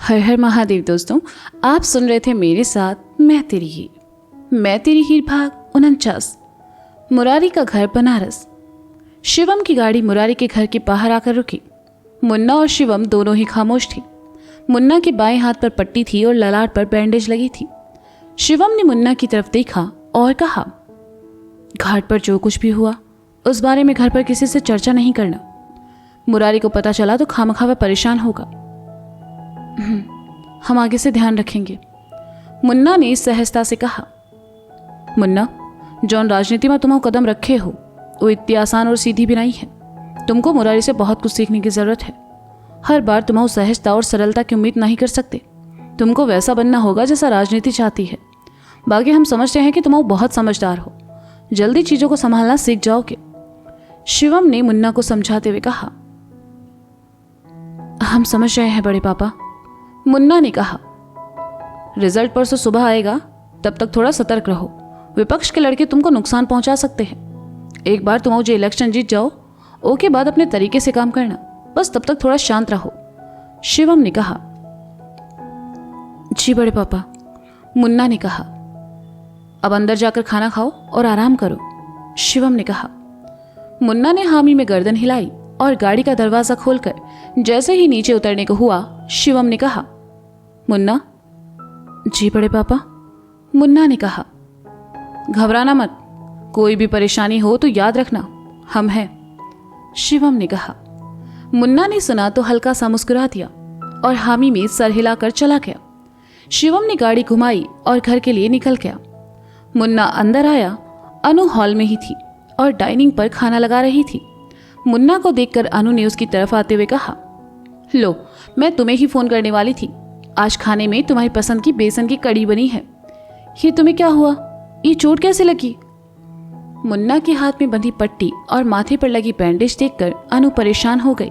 हर हर महादेव। दोस्तों, आप सुन रहे थे मेरे साथ मैं तेरी हीर भाग 49। मुरारी का घर बनारस। शिवम की गाड़ी मुरारी के घर के बाहर आकर रुकी। मुन्ना और शिवम दोनों ही खामोश थे। मुन्ना के बाएं हाथ पर पट्टी थी और ललाट पर बैंडेज लगी थी। शिवम ने मुन्ना की तरफ देखा और कहा, घाट पर जो कुछ भी हुआ उस बारे में घर पर किसी से चर्चा नहीं करना। मुरारी को पता चला तो खामखा वह परेशान होगा। हम आगे से ध्यान रखेंगे, मुन्ना ने सहजता से कहा। मुन्ना, जौन राजनीति में तुम कदम रखे हो वो इतनी आसान और सीधी भी नहीं है। तुमको मुरारी से बहुत कुछ सीखने की जरूरत है। हर बार तुम सहजता और सरलता की उम्मीद नहीं कर सकते। तुमको वैसा बनना होगा जैसा राजनीति चाहती है। बाकी हम समझते हैं कि तुम बहुत समझदार हो, जल्दी चीजों को संभालना सीख जाओगे। शिवम ने मुन्ना को समझाते हुए कहा। हम समझ रहे हैं बड़े पापा, मुन्ना ने कहा। रिजल्ट परसों सुबह आएगा, तब तक थोड़ा सतर्क रहो। विपक्ष के लड़के तुमको नुकसान पहुंचा सकते हैं। एक बार तुम जो इलेक्शन जीत जाओ ओके बाद अपने तरीके से काम करना, बस तब तक थोड़ा शांत रहो, शिवम ने कहा। जी बड़े पापा, मुन्ना ने कहा। अब अंदर जाकर खाना खाओ और आराम करो, शिवम ने कहा। मुन्ना ने हामी में गर्दन हिलाई और गाड़ी का दरवाजा खोलकर जैसे ही नीचे उतरने को हुआ, शिवम ने कहा, मुन्ना। जी बड़े पापा, मुन्ना ने कहा। घबराना मत, कोई भी परेशानी हो तो याद रखना हम हैं, शिवम ने कहा। मुन्ना ने सुना तो हल्का सा मुस्कुरा दिया और हामी में सर हिलाकर चला गया। शिवम ने गाड़ी घुमाई और घर के लिए निकल गया। मुन्ना अंदर आया। अनु हॉल में ही थी और डाइनिंग पर खाना लगा रही थी। मुन्ना को देखकर अनु ने उसकी तरफ आते हुए कहा, लो, मैं तुम्हें ही फोन करने वाली थी। आज खाने में तुम्हारी पसंद की बेसन की कड़ी बनी है। ये तुम्हें क्या हुआ? ये चोट कैसे लगी? मुन्ना के हाथ में बंधी पट्टी और माथे पर लगी बैंडेज देखकर अनु परेशान हो गई।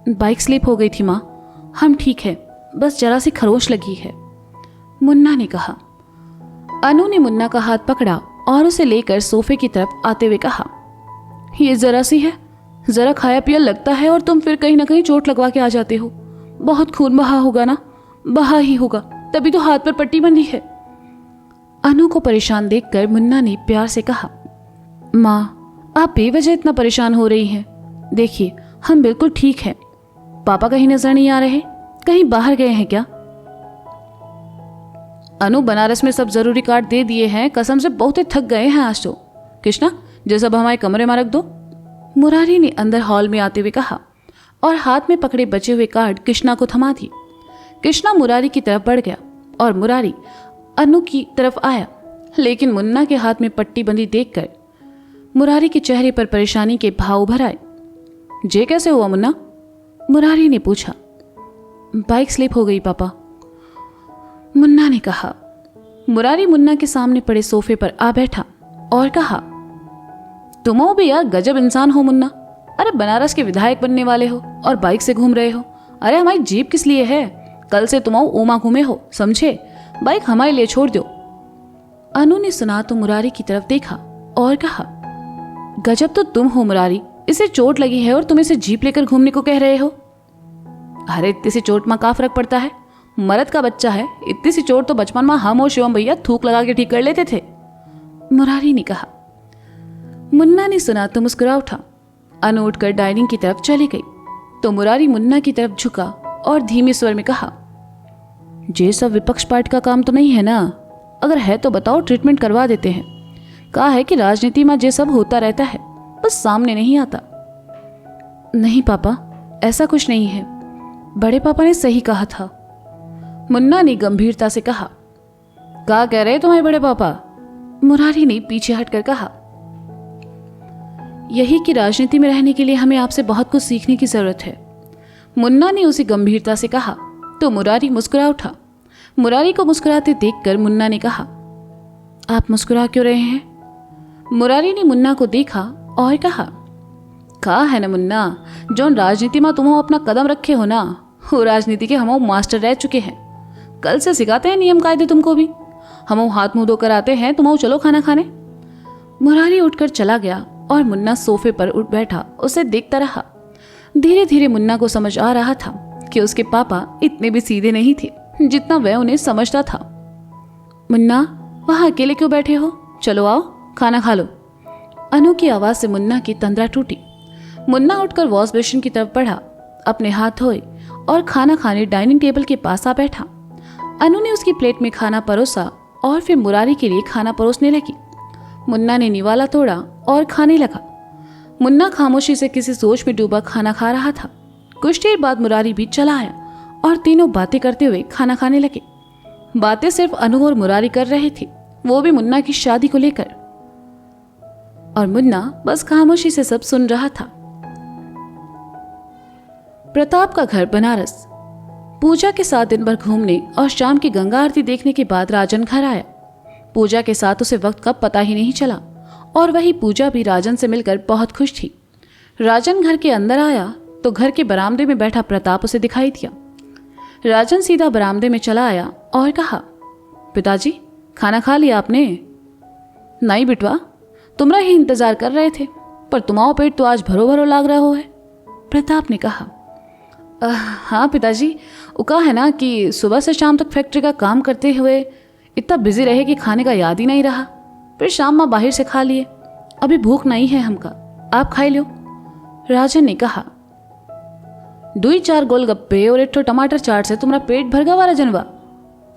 बाइक स्लिप हो गई थी माँ, हम ठीक है, बस जरा सी खरोच लगी है, मुन्ना ने कहा। अनु ने मुन्ना का हाथ पकड़ा और उसे लेकर सोफे की तरफ आते हुए कहा, ये जरा सी है, जरा खाया पिया लगता है और तुम फिर कहीं ना कहीं चोट लगवा के आ जाते हो। बहुत खून बहा होगा ना? बहा ही होगा, तभी तो हाथ पर पट्टी बंधी है। अनु को परेशान देखकर मुन्ना ने प्यार से कहा, माँ, आप बेवजह इतना परेशान हो रही हैं। देखिए, हम बिल्कुल ठीक हैं। पापा कहीं नजर नहीं आ रहे? कहीं बाहर गए हैं क्या? अनु, बनारस में सब जरूरी कार्ड दे दिए हैं, कसम से बहुत थक गए हैं आज तो। कृष्णा, जो सब हमारे कमरे में रख दो, मुरारी ने अंदर हॉल में आते हुए कहा और हाथ में पकड़े बचे हुए कार्ड कृष्णा को थमा दिए। कृष्णा मुरारी की तरफ बढ़ गया और मुरारी अनु की तरफ आया, लेकिन मुन्ना के हाथ में पट्टी बंधी देखकर मुरारी के चेहरे पर परेशानी के भाव उभर आए। जे कैसे हुआ मुन्ना? मुरारी ने पूछा। बाइक स्लिप हो गई पापा, मुन्ना ने कहा। मुरारी मुन्ना के सामने पड़े सोफे पर आ बैठा और कहा, तुम भी यार गजब इंसान हो मुन्ना। अरे बनारस के विधायक बनने वाले हो और बाइक से घूम रहे हो। अरे हमारी जीप किस लिए है? कल से तुम ओमा घूमे हो, समझे? बाइक हमारे लिए छोड़ दो। अनु ने सुना तो मुरारी की तरफ देखा और कहा, गजब तो तुम हो मुरारी, इसे चोट लगी है और तुम इसे जीप लेकर घूमने को कह रहे हो। अरे इतनी सी चोट में क्या फर्क पड़ता है? मर्द का बच्चा है, इतनी सी चोट तो बचपन में हम और शिवम भैया थूक लगा के ठीक कर लेते थे, मुरारी ने कहा। मुन्ना ने सुना तो मुस्कुरा उठा। अनु उठकर डाइनिंग की तरफ चली गई तो मुरारी मुन्ना की तरफ झुका और धीमे स्वर में कहा, ये सब विपक्ष पार्टी का काम तो नहीं है ना? अगर है तो बताओ, ट्रीटमेंट करवा देते हैं। कहा है कि राजनीति में ये सब होता रहता है, बस सामने नहीं आता। नहीं पापा, ऐसा कुछ नहीं है, बड़े पापा ने सही कहा था, मुन्ना ने गंभीरता से कहा। क्या कह रहे तुम्हारे बड़े पापा? मुरारी ने पीछे हटकर कहा। यही कि राजनीति में रहने के लिए हमें आपसे बहुत कुछ सीखने की जरूरत है, मुन्ना ने उसे गंभीरता से कहा तो मुरारी मुस्कुरा उठा। मुरारी को मुस्कुराते देखकर मुन्ना ने कहा, आप मुस्कुरा क्यों रहे हैं? मुरारी ने मुन्ना को देखा और कहा है ना मुन्ना, जो राजनीति में तुम अपना कदम रखे हो ना, वो राजनीति के हम मास्टर रह चुके हैं। कल से सिखाते हैं नियम कायदे तुमको भी। हम हाथ मुंह धोकर आते हैं, तुम चलो खाना खाने। मुरारी उठकर चला गया और मुन्ना सोफे पर उठ बैठा उसे देखता रहा। धीरे धीरे मुन्ना को समझ आ रहा था कि उसके पापा इतने भी सीधे नहीं थे जितना वह उन्हें समझता था। मुन्ना, वहां अकेले क्यों बैठे हो? चलो आओ, खाना खा लो। अनु की आवाज से मुन्ना की तंद्रा टूटी। मुन्ना उठकर वॉश बेसिन की तरफ बढ़ा, अपने हाथ धोए और खाना खाने डाइनिंग टेबल के पास आ बैठा। अनु ने उसकी प्लेट में खाना परोसा और फिर मुरारी के लिए खाना परोसने लगी। मुन्ना ने निवाला तोड़ा और खाने लगा। मुन्ना खामोशी से किसी सोच में डूबा खाना खा रहा था। कुछ देर बाद मुरारी भी चला आया और तीनों बातें करते हुए खाना खाने लगे। बातें सिर्फ अनु और मुरारी कर रहे थे, वो भी मुन्ना की शादी को लेकर, और मुन्ना बस खामोशी से सब सुन रहा था। प्रताप का घर बनारस। पूजा के साथ दिन भर घूमने और शाम की गंगा आरती देखने के बाद राजन घर आया। पूजा के साथ उसे वक्त का पता ही नहीं चला और वही पूजा भी राजन से मिलकर बहुत खुश थी। राजन घर के अंदर आया तो घर के बरामदे में बैठा प्रताप उसे दिखाई दिया। राजन सीधा बरामदे में चला आया और कहा, पिताजी, खाना खा लिया आपने? नहीं बिटवा, तुम्हारा ही इंतजार कर रहे थे, पर तुम्हारा पेट तो आज भरो भरो लाग रहा हो है। प्रताप ने कहा, हाँ पिताजी, वो कहा है ना कि सुबह से शाम तक फैक्ट्री का काम करते हुए इतना बिजी रहे कि खाने का याद ही नहीं रहा। फिर शाम में बाहर से खा लिए, अभी भूख नहीं है हमका, आप खाई लो। राजन ने कहा, 2-4 गोलगप्पे और 1 टमाटर चाट से तुम्हारा पेट भर गया राजनवा।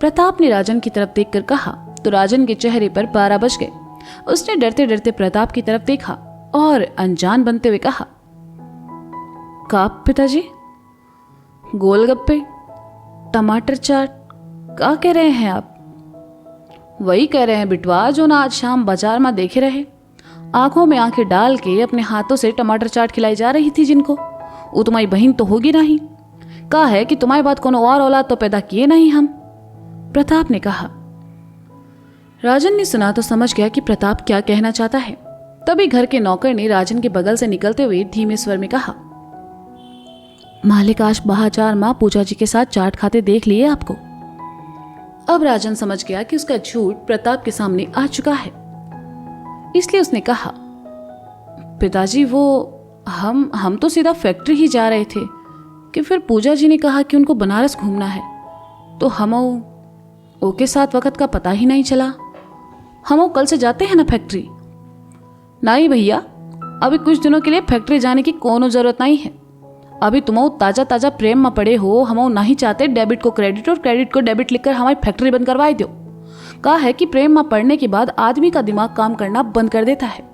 प्रताप ने राजन की तरफ देखकर कहा तो राजन के चेहरे पर 12 बज गए। उसने डरते डरते प्रताप की तरफ देखा और अनजान बनते हुए कहा, का पिताजी? गोलगप्पे, टमाटर चाट, क्या कह रहे हैं आप? वही कह रहे हैं बिटवा जो ना आज शाम बाजार में देखे रहे। आंखों में आंखें डाल के अपने हाथों से टमाटर चाट खिलाई जा रही थी जिनको। वो तुम्हारी बहन तो होगी नहीं। कहा है कि तुम्हारी बात कोनो और औलाद तो पैदा किए नहीं हम। प्रताप ने कहा। राजन ने सुना तो समझ गया कि प्रताप क्या कहना चाहता है। तभी घर के नौकर ने राजन के बगल से निकलते हुए धीमे स्वर में कहा, मालिक आज बाजार माँ पूजा जी के साथ चाट खाते देख लिए आपको। अब राजन समझ गया कि उसका झूठ प्रताप के सामने आ चुका है, इसलिए उसने कहा, पिताजी वो हम तो सीधा फैक्ट्री ही जा रहे थे कि फिर पूजा जी ने कहा कि उनको बनारस घूमना है, तो हम के साथ वक्त का पता ही नहीं चला। हम कल से जाते हैं ना फैक्ट्री। नहीं भैया, अभी कुछ दिनों के लिए फैक्ट्री जाने की कोनो जरूरत नहीं है। अभी तुम ताजा ताजा प्रेम में पड़े हो। हम नहीं चाहते डेबिट को क्रेडिट और क्रेडिट को डेबिट लिखकर हमारी फैक्ट्री बंद करवाई दो। कहा है कि प्रेम में पड़ने के बाद आदमी का दिमाग काम करना बंद कर देता है।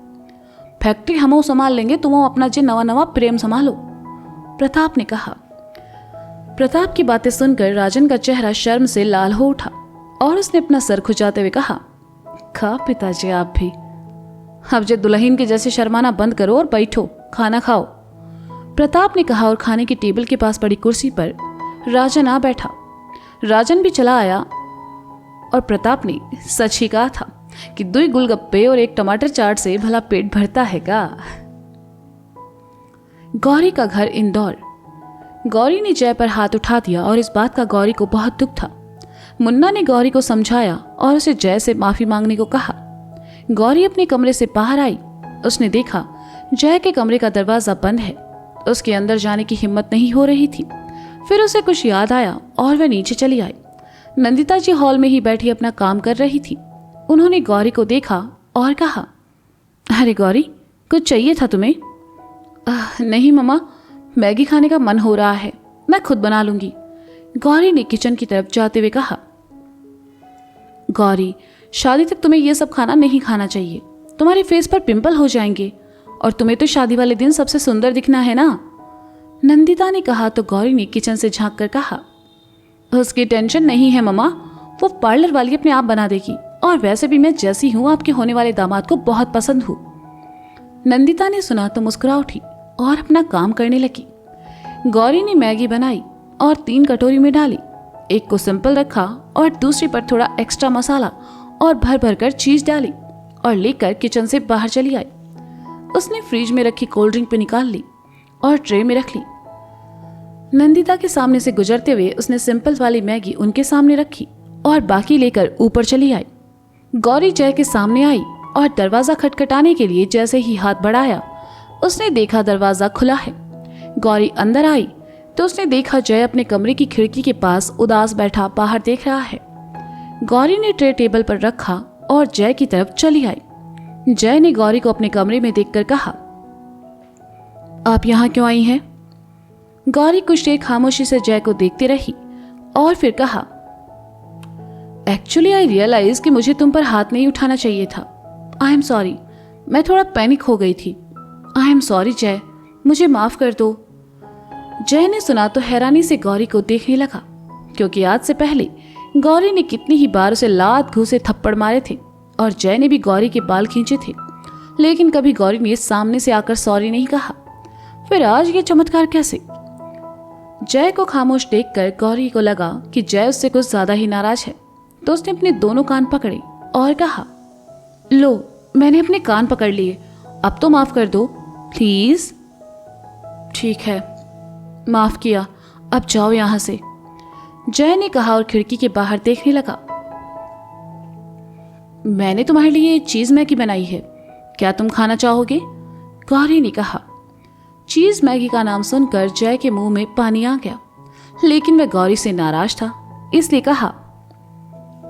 फैक्ट्री हम संभाल लेंगे, तुम अपना जे नवा नवा प्रेम संभालो, प्रताप ने कहा। प्रताप की बातें सुनकर राजन का चेहरा शर्म से लाल हो उठा और उसने अपना सर खुजाते हुए कहा, खा पिताजी आप भी, अब जे दुल्हन के जैसे शर्माना बंद करो और बैठो, खाना खाओ, प्रताप ने कहा और खाने की टेबल के पास पड़ी कुर्सी पर राजन आ बैठा। राजन भी चला आया और प्रताप ने सच ही कहा था कि 2 गोलगप्पे और 1 टमाटर चाट से भला पेट भरता है का। गौरी का घर इंदौर। गौरी ने जय पर हाथ उठा दिया और इस बात का गौरी को बहुत दुख था। मुन्ना ने गौरी को समझाया और उसे जय से माफी मांगने को कहा। गौरी अपने कमरे से बाहर आई। उसने देखा जय के कमरे का दरवाजा बंद है। उसके अंदर जाने की हिम्मत नहीं हो रही थी। फिर उसे कुछ याद आया और वह नीचे चली आई। नंदिता जी हॉल में ही बैठी अपना काम कर रही थी। उन्होंने गौरी को देखा और कहा, अरे गौरी, कुछ चाहिए था तुम्हें? नहीं मम्मा, मैगी खाने का मन हो रहा है, मैं खुद बना लूंगी, गौरी ने किचन की तरफ जाते हुए कहा। गौरी, शादी तक तुम्हें यह सब खाना नहीं खाना चाहिए, तुम्हारे फेस पर पिंपल हो जाएंगे और तुम्हें तो शादी वाले दिन सबसे सुंदर दिखना है ना, नंदिता ने कहा। तो गौरी ने किचन से झांक कर कहा, उसकी टेंशन नहीं है मम्मा, वो पार्लर वाली अपने आप बना देगी, और वैसे भी मैं जैसी हूं आपके होने वाले दामाद को बहुत पसंद हूं। नंदिता ने सुना तो मुस्कुरा उठी और अपना काम करने लगी। गौरी ने मैगी बनाई और 3 कटोरी में डाली। एक को सिंपल रखा और दूसरी पर थोड़ा एक्स्ट्रा मसाला और भर भर कर चीज डाली और लेकर किचन से बाहर चली आई। उसने फ्रिज में रखी कोल्ड ड्रिंक पे निकाल ली और ट्रे में रख ली। नंदिता के सामने से गुजरते हुए उसने सिंपल वाली मैगी उनके सामने रखी और बाकी लेकर ऊपर चली आई। गौरी जय के सामने आई और दरवाजा खटखटाने के लिए जैसे ही हाथ बढ़ाया, उसने देखा दरवाजा खुला है। गौरी अंदर आई तो उसने देखा जय अपने कमरे की खिड़की के पास उदास बैठा बाहर देख रहा है। गौरी ने ट्रे टेबल पर रखा और जय की तरफ चली आई। जय ने गौरी को अपने कमरे में देखकर कहा, आप यहाँ क्यों आई हैं? गौरी कुछ देर खामोशी से जय को देखती रही और फिर कहा, एक्चुअली आई रियलाइज कि मुझे तुम पर हाथ नहीं उठाना चाहिए था। आई एम सॉरी, मैं थोड़ा पैनिक हो गई थी। आई एम सॉरी जय, मुझे माफ कर दो। जय ने सुना तो हैरानी से गौरी को देखने लगा, क्योंकि आज से पहले गौरी ने कितनी ही बार उसे लात घूसे थप्पड़ मारे थे और जय ने भी गौरी के बाल खींचे थे, लेकिन कभी गौरी ने सामने से आकर सॉरी नहीं कहा। फिर आज ये चमत्कार कैसे? जय को खामोश देखकर गौरी को लगा कि जय उससे कुछ ज्यादा ही नाराज है, तो उसने अपने दोनों कान पकड़े और कहा, लो मैंने अपने कान पकड़ लिए, अब तो माफ कर दो प्लीज। ठीक है, माफ किया, अब जाओ यहां से, जय ने कहा और खिड़की के बाहर देखने लगा। मैंने तुम्हारे लिए चीज मैगी बनाई है, क्या तुम खाना चाहोगे? गौरी ने कहा। चीज मैगी का नाम सुनकर जय के मुंह में पानी आ गया, लेकिन वह गौरी से नाराज था, इसलिए कहा,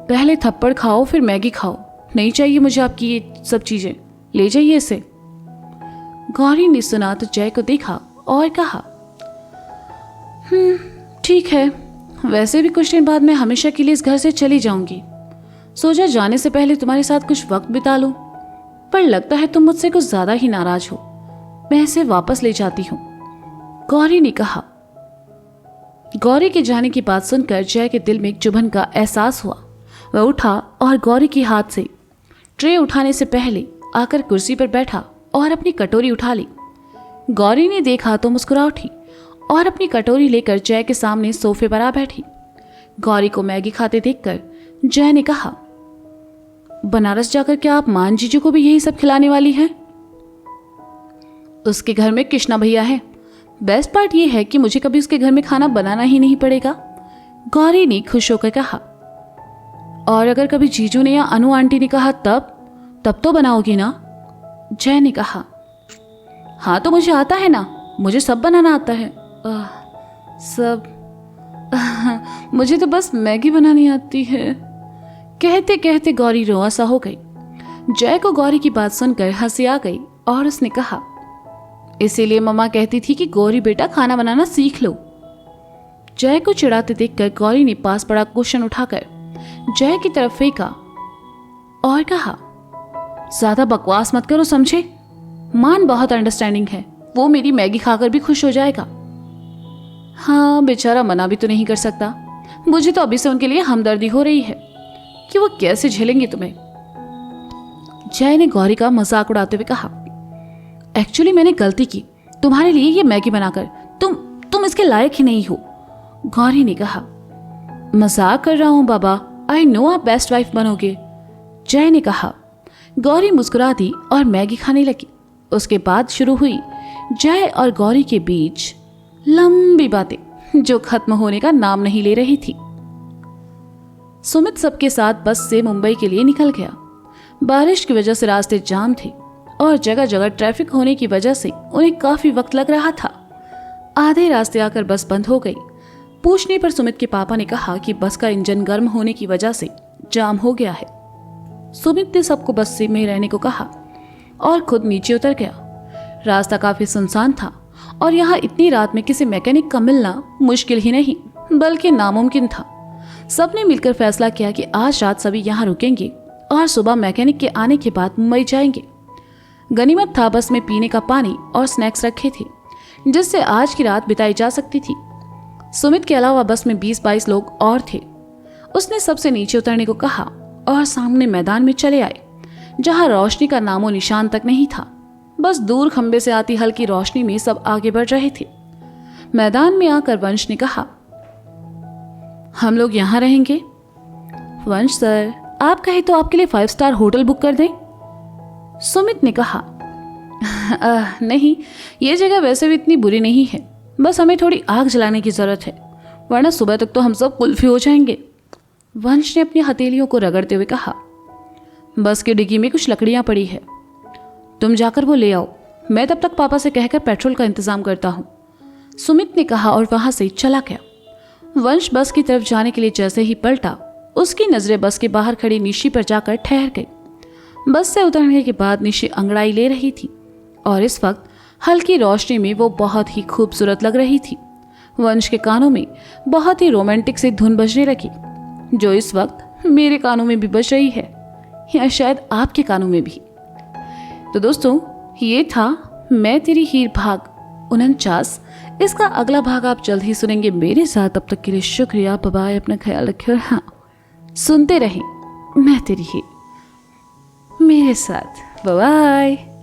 पहले थप्पड़ खाओ फिर मैगी खाओ, नहीं चाहिए मुझे आपकी ये सब चीजें, ले जाइए इसे। गौरी ने सुना तो जय को देखा और कहा, ठीक है, वैसे भी कुछ दिन बाद मैं हमेशा के लिए इस घर से चली जाऊंगी, सोचा जाने से पहले तुम्हारे साथ कुछ वक्त बिता लूं, पर लगता है तुम मुझसे कुछ ज्यादा ही नाराज हो, मैं इसे वापस ले जाती हूं, गौरी ने कहा। गौरी के जाने की बात सुनकर जय के दिल में एक चुभन का एहसास हुआ। वह उठा और गौरी के हाथ से ट्रे उठाने से पहले आकर कुर्सी पर बैठा और अपनी कटोरी उठा ली। गौरी ने देखा तो मुस्कुरा उठी और अपनी कटोरी लेकर जय के सामने सोफे पर आ बैठी। गौरी को मैगी खाते देखकर जय ने कहा, बनारस जाकर क्या आप मान जीजू को भी यही सब खिलाने वाली हैं? उसके घर में कृष्णा भैया है, बेस्ट पार्ट ये है कि मुझे कभी उसके घर में खाना बनाना ही नहीं पड़ेगा, गौरी ने खुश होकर कहा। और अगर कभी जीजू ने या अनु आंटी ने कहा तब तो बनाओगी ना? जय ने कहा। हाँ तो मुझे आता है ना, मुझे सब बनाना आता है। सब मुझे तो बस मैगी बनानी आती है। कहते कहते गौरी रोआ सा हो गई। जय को गौरी की बात सुनकर हंसी आ गई और उसने कहा, इसीलिए मम्मा कहती थी कि गौरी बेटा खाना बनाना सीख लो। जय को चिढ़ाते देखकर गौरी ने पास पड़ा क्वेश्चन उठाकर जय की तरफ फेंका और कहा, ज्यादा बकवास मत करो समझे, मान बहुत अंडरस्टैंडिंग है, वो मेरी मैगी खाकर भी खुश हो जाएगा। हाँ बेचारा मना भी तो नहीं कर सकता, मुझे तो अभी से उनके लिए हमदर्दी हो रही है कि वो कैसे झेलेंगे तुम्हें। जय ने गौरी का मजाक उड़ाते हुए कहा, एक्चुअली मैंने गलती की तुम्हारे लिए ये मैगी बनाकर, तुम इसके लायक ही नहीं हो, गौरी ने कहा। मजाक कर रहा हूं बाबा, आई नो आप बेस्ट वाइफ बनोगे, जय ने कहा। गौरी मुस्कुरा दी और मैगी खाने लगी। उसके बाद शुरू हुई जय और गौरी के बीच लंबी बातें जो खत्म होने का नाम नहीं ले रही थी। सुमित सबके साथ बस से मुंबई के लिए निकल गया। बारिश की वजह से रास्ते जाम थे और जगह जगह ट्रैफिक होने की वजह से उन्हें काफी वक्त लग रहा था। आधे रास्ते आकर बस बंद हो गई। पूछने पर सुमित के पापा ने कहा कि बस का इंजन गर्म होने की वजह से जाम हो गया है। सुमित ने सबको बस से में रहने को कहा और खुद नीचे उतर गया। रास्ता काफी सुनसान था और यहाँ इतनी रात में किसी मैकेनिक का मिलना मुश्किल ही नहीं बल्कि नामुमकिन था। सबने मिलकर फैसला किया कि आज रात सभी यहाँ रुकेंगे और सुबह मैकेनिक के आने के बाद मुंबई जाएंगे। गनीमत था बस में पीने का पानी और स्नैक्स रखे थे जिससे आज की रात बिताई जा सकती थी। सुमित के अलावा बस में 20-22 लोग और थे। उसने सबसे नीचे उतरने को कहा और सामने मैदान में चले आए जहां रोशनी का नामो निशान तक नहीं था। बस दूर खंबे से आती हल्की रोशनी में सब आगे बढ़ रहे थे। मैदान में आकर वंश ने कहा, हम लोग यहाँ रहेंगे। वंश सर, आप कहे तो आपके लिए 5 स्टार होटल बुक कर दें। सुमित ने कहा, नहीं, ये जगह वैसे भी इतनी बुरी नहीं है, बस हमें थोड़ी आग जलाने की जरूरत है, वरना सुबह तक तो हम सब कुल्फी हो जाएंगे। वंश ने अपनी हथेलियों को रगड़ते हुए कहा, बस की डिग्गी में कुछ लकड़ियां पड़ी है, तुम जाकर वो ले आओ, मैं तब तक पापा से कहकर पेट्रोल का इंतजाम करता हूँ। सुमित ने कहा और वहां से चला गया। वंश बस की तरफ जाने के लिए जैसे ही पलटा, उसकी नजरें बस के बाहर खड़ी निशी पर जाकर ठहर गई। बस से उतरने के बाद निशी अंगड़ाई ले रही थी और इस वक्त हल्की रोशनी में वो बहुत ही खूबसूरत लग रही थी। वंश के कानों में बहुत ही रोमांटिक सी धुन बजने लगी, जो इस वक्त मेरे कानों में भी बज रही है, या शायद आपके कानों में भी। तो दोस्तों, ये था मैं तेरी हीर भाग 49। इसका अगला भाग आप जल्द ही सुनेंगे मेरे साथ। तब तक के लिए शुक्रिया, बाय, अपना ख्याल रखिए और हाँ, सुनते रहें मैं तेरी हीर मेरे साथ। बाय।